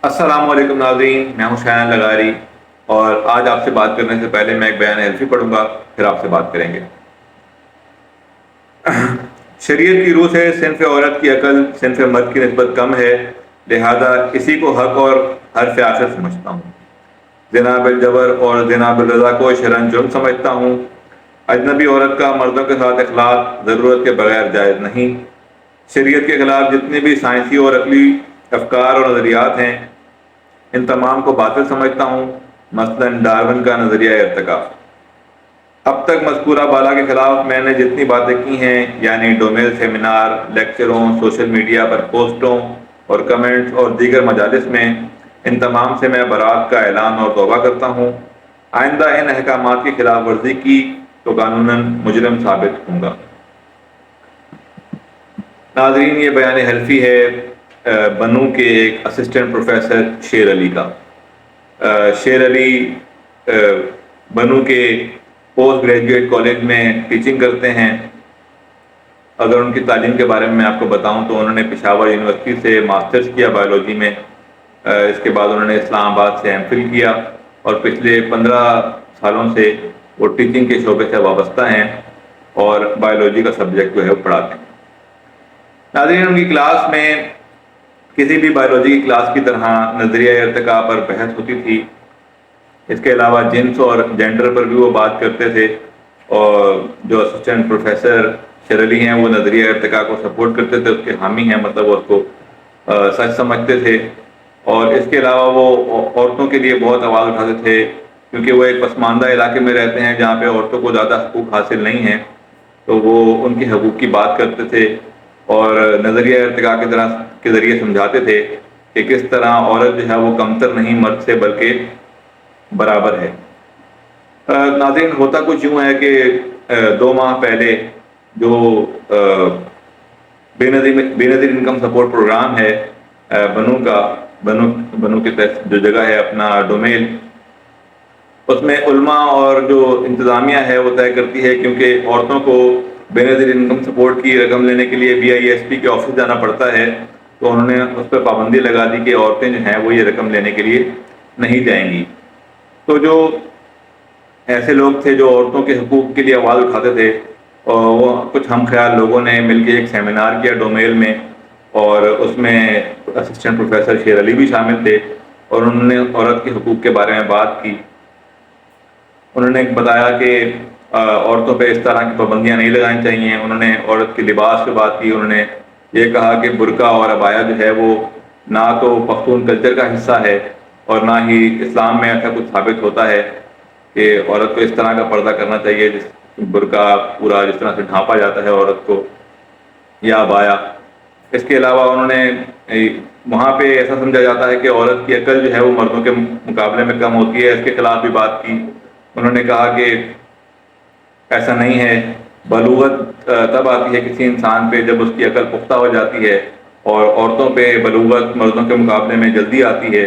अस्सलाम वालेकुम नाज़रीन, मैं हूं शायान लगारी और आज आपसे बात करने से पहले मैं एक बयान हल्फी पढ़ूंगा, फिर आपसे बात करेंगे। शरीयत की रूह से सिन्फ औरत की अकल सिन्फ मर्द की निस्बत कम है, लिहाजा इसी को हक और हर्फ आखिर समझता हूँ। ज़िना बिल जबर और ज़िना बिल रज़ा को शरन जुर्म समझता हूँ। अजनबी औरत का मर्दों के साथ इखलात ज़रूरत के बगैर जायज़ नहीं। शरीयत के खिलाफ जितने भी साइंसी और अकली अफकार और नज़रियात हैं, इन तमाम को बातिल समझता हूँ। मसलन डार्विन का नज़रिया इर्तिकाफ। अब तक मज़कूरा बाला के खिलाफ मैंने जितनी बातें की हैं, यानी डोमेल सेमिनार, लेक्चरों, सोशल मीडिया पर पोस्टों और कमेंट्स और दीगर मजालिस में, इन तमाम से मैं बरात का ऐलान और तौबा करता हूँ। आइंदा इन अहकामात की खिलाफ वर्जी की तो कानूनन मुजरिम साबित होऊंगा। नाज़रीन, ये बयान हल्फी है बनू के एक असिस्टेंट प्रोफेसर शेर अली का। शेर अली बनू के पोस्ट ग्रेजुएट कॉलेज में टीचिंग करते हैं। अगर उनकी तालीम के बारे में मैं आपको बताऊं तो उन्होंने पेशावर यूनिवर्सिटी से मास्टर्स किया बायोलॉजी में। इसके बाद उन्होंने इस्लामाबाद से एमफिल किया और पिछले 15 सालों से वो टीचिंग के शोबे से वाबस्ता हैं और बायोलॉजी का सब्जेक्ट जो है वो पढ़ाते हैं। नाज़रीन, उनकी क्लास में किसी भी बायोलॉजी की क्लास की तरह नज़रिया इर्तिका पर बहस होती थी। इसके अलावा जिन्स और जेंडर पर भी वो बात करते थे और जो असिस्टेंट प्रोफेसर शेरली हैं वो नज़रिया इर्तिका को सपोर्ट करते थे, उसके हामी हैं, मतलब वो उसको सच समझते थे। और इसके अलावा वो औरतों के लिए बहुत आवाज़ उठाते थे, क्योंकि वो एक पसमानदा इलाके में रहते हैं जहाँ पे औरतों को ज़्यादा हकूक़ हासिल नहीं हैं, तो वो उनके हकूक़ की बात करते थे और नज़रिया इर्तिका की तरह के ज़रिए समझाते थे कि किस तरह औरत जो है वो कमतर नहीं मर्द से बल्कि बराबर है। नाज़रीन, होता कुछ यूँ है कि 2 माह पहले जो बेनज़ीर इनकम सपोर्ट प्रोग्राम है बनू का, बनू के तहत जो जगह है अपना डोमेल, उसमें उल्मा और जो इंतज़ामिया है वो तय करती है, क्योंकि औरतों को बेनज़ीर इनकम सपोर्ट की रकम लेने के लिए BISP के ऑफिस जाना पड़ता है, तो उन्होंने उस पर पाबंदी लगा दी कि औरतें जो हैं वो ये रकम लेने के लिए नहीं जाएंगी। तो जो ऐसे लोग थे जो औरतों के हकूक़ के लिए आवाज़ उठाते थे, और वो कुछ हम ख्याल लोगों ने मिलकर एक सेमिनार किया डोमेल में, और उसमें असिस्टेंट प्रोफेसर शेर अली भी शामिल थे और उन्होंने औरत के हकूक़ के बारे में बात की। उन्होंने बताया कि औरतों पे इस तरह की पाबंदियाँ नहीं लगानी चाहिए। उन्होंने औरत के लिबास पे बात की। उन्होंने ये कहा कि बुर्का और अबाया जो है वो ना तो पख्तून कल्चर का हिस्सा है और ना ही इस्लाम में ऐसा कुछ साबित होता है कि औरत को इस तरह का पर्दा करना चाहिए, जिस बुर्का पूरा जिस तरह से ढांपा जाता है औरत को, या अबाया। इसके अलावा उन्होंने वहाँ पे ऐसा समझा जाता है कि औरत की अकल जो है वो मर्दों के मुकाबले में कम होती है, इसके खिलाफ भी बात की। उन्होंने कहा कि ऐसा नहीं है, बलूगत तब आती है किसी इंसान पे जब उसकी अकल पुख्ता हो जाती है, और औरतों पे बलूगत मर्दों के मुकाबले में जल्दी आती है।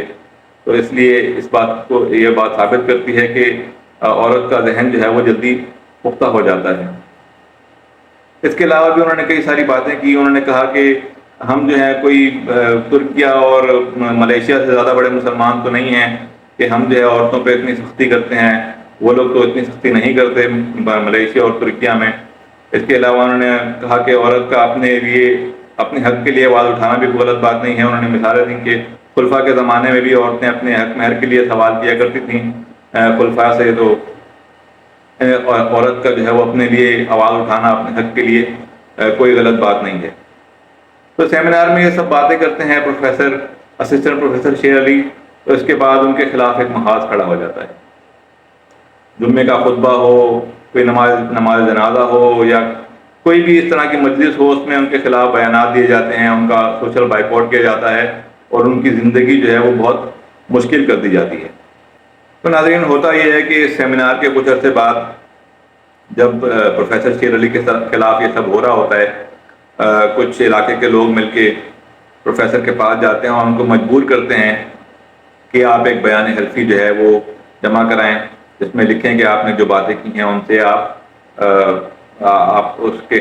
तो इसलिए इस बात को ये बात साबित करती है कि औरत का जहन जो है वो जल्दी पुख्ता हो जाता है। इसके अलावा भी उन्होंने कई सारी बातें की। उन्होंने कहा कि हम जो है कोई तुर्किया और मलेशिया से ज़्यादा बड़े मुसलमान तो नहीं हैं कि हम जो है औरतों पे इतनी सख्ती करते हैं, वो लोग तो इतनी सख्ती नहीं करते मलेशिया और तुर्किया में। इसके अलावा उन्होंने कहा कि औरत का अपने लिए अपने हक के लिए आवाज़ उठाना भी कोई गलत बात नहीं है। उन्होंने मिसालें दी कि खुलफा के ज़माने में भी औरतें अपने हक महर के लिए सवाल किया करती थीं खुलफा से, तो औरत का जो है वो अपने लिए आवाज़ उठाना अपने हक के लिए कोई गलत बात नहीं है। तो सेमिनार में ये सब बातें करते हैं प्रोफेसर असिस्टेंट प्रोफेसर शेर अली, तो इसके बाद उनके खिलाफ एक महाज खड़ा हो जाता है। जुम्मे का खुतबा हो, कोई नमाज जनाजा हो, या कोई भी इस तरह की मजलिस हो, उसमें उनके खिलाफ बयानात दिए जाते हैं, उनका सोशल बाइकआउट किया जाता है और उनकी ज़िंदगी जो है वो बहुत मुश्किल कर दी जाती है। तो नाज़रीन, होता यह है कि सेमिनार के कुछ अर्से बाद जब प्रोफेसर शेर अली के खिलाफ ये सब हो रहा होता है, कुछ इलाके के लोग मिलके प्रोफेसर के पास जाते हैं और उनको मजबूर करते हैं कि आप एक बयान हल्फी जो है वो जमा कराएं, जिसमें लिखें कि आपने जो बातें की हैं उनसे आप उसके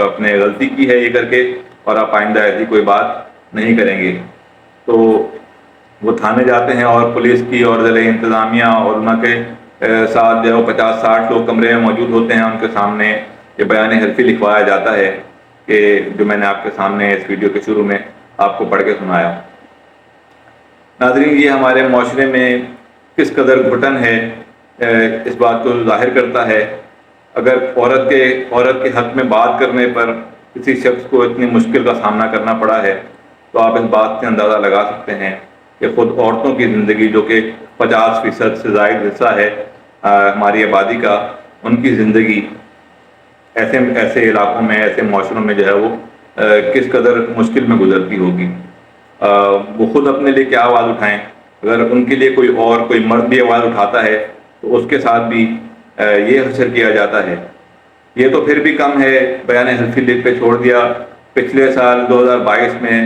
अपने गलती की है ये करके, और आप आइंदा ऐसी कोई बात नहीं करेंगे। तो وہ تھانے جاتے ہیں اور پولیس کی اور ضلعی انتظامیہ اور علماء کے ساتھ جو 50-60 لوگ کمرے میں موجود ہوتے ہیں، ان کے سامنے یہ بیان حلفی لکھوایا جاتا ہے کہ جو میں نے آپ کے سامنے اس ویڈیو کے شروع میں آپ کو پڑھ کے سنایا۔ ناظرین، یہ ہمارے معاشرے میں کس قدر گھٹن ہے اس بات کو ظاہر کرتا ہے۔ اگر عورت کے حق میں بات کرنے پر کسی شخص کو اتنی مشکل کا سامنا کرنا پڑا ہے تو آپ اس بات سے اندازہ لگا سکتے ہیں کہ خود عورتوں کی زندگی، جو کہ 50% سے زائد حصہ ہے ہماری آبادی کا، ان کی زندگی ایسے علاقوں میں، ایسے معاشروں میں جو ہے وہ کس قدر مشکل میں گزرتی ہوگی۔ وہ خود اپنے لیے کیا آواز اٹھائیں، اگر ان کے لیے کوئی مرد بھی آواز اٹھاتا ہے تو اس کے ساتھ بھی یہ حشر کیا جاتا ہے۔ یہ تو پھر بھی کم ہے، بیان حلفی لکھ پہ چھوڑ دیا۔ پچھلے سال 2022 میں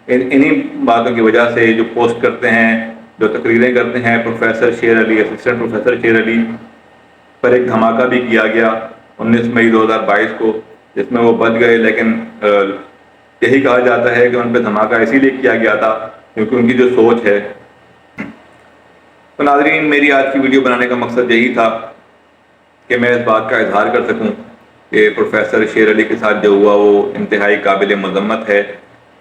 انہی باتوں کی وجہ سے جو پوسٹ کرتے ہیں، جو تقریریں کرتے ہیں، پروفیسر شیر علی، اسسٹنٹ پروفیسر شیر علی پر ایک دھماکہ بھی کیا گیا 19 مئی 2022 کو، جس میں وہ بچ گئے، لیکن یہی کہا جاتا ہے کہ ان پہ دھماکہ اسی لیے کیا گیا تھا کیونکہ ان کی جو سوچ ہے۔ تو ناظرین، میری آج کی ویڈیو بنانے کا مقصد یہی تھا کہ میں اس بات کا اظہار کر سکوں کہ پروفیسر شیر علی کے ساتھ جو ہوا وہ انتہائی قابل مذمت ہے۔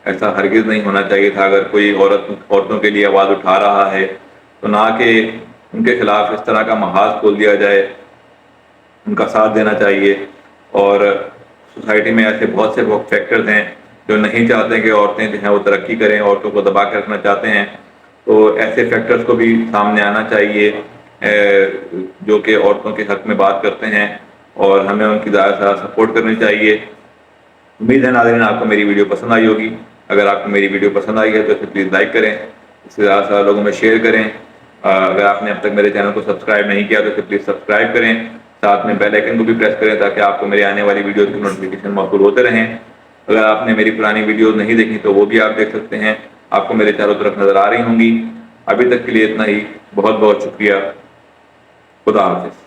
ایسا ہرگز نہیں ہونا چاہیے تھا۔ اگر کوئی عورتوں کے لیے آواز اٹھا رہا ہے تو نہ کہ ان کے خلاف اس طرح کا محاذ کھول دیا جائے، ان کا ساتھ دینا چاہیے۔ اور سوسائٹی میں ایسے بہت سے فیکٹرز ہیں جو نہیں چاہتے کہ عورتیں جو ہیں وہ ترقی کریں، عورتوں کو دبا کے رکھنا چاہتے ہیں، تو ایسے فیکٹرز کو بھی سامنے آنا چاہیے جو کہ عورتوں کے حق میں بات کرتے ہیں، اور ہمیں ان کی زیادہ سے زیادہ سپورٹ کرنی چاہیے۔ امید ہے ناظرین آپ کو میری ویڈیو پسند آئی ہوگی۔ اگر آپ کو میری ویڈیو پسند آئی ہے تو اسے پلیز لائک کریں، اس سے زیادہ سے زیادہ لوگوں میں شیئر کریں۔ اگر آپ نے اب تک میرے چینل کو سبسکرائب نہیں کیا تو اسے پلیز سبسکرائب کریں، ساتھ میں بیل آئیکن کو بھی پریس کریں تاکہ آپ کو میرے آنے والی ویڈیوز کی نوٹیفیکیشن موصول ہوتے رہیں۔ اگر آپ نے میری پرانی ویڈیوز نہیں دیکھی تو وہ بھی آپ دیکھ سکتے ہیں، آپ کو میرے چاروں طرف نظر آ رہی ہوں گی۔ ابھی تک کے لیے اتنا ہی، بہت بہت شکریہ۔ خدا حافظ۔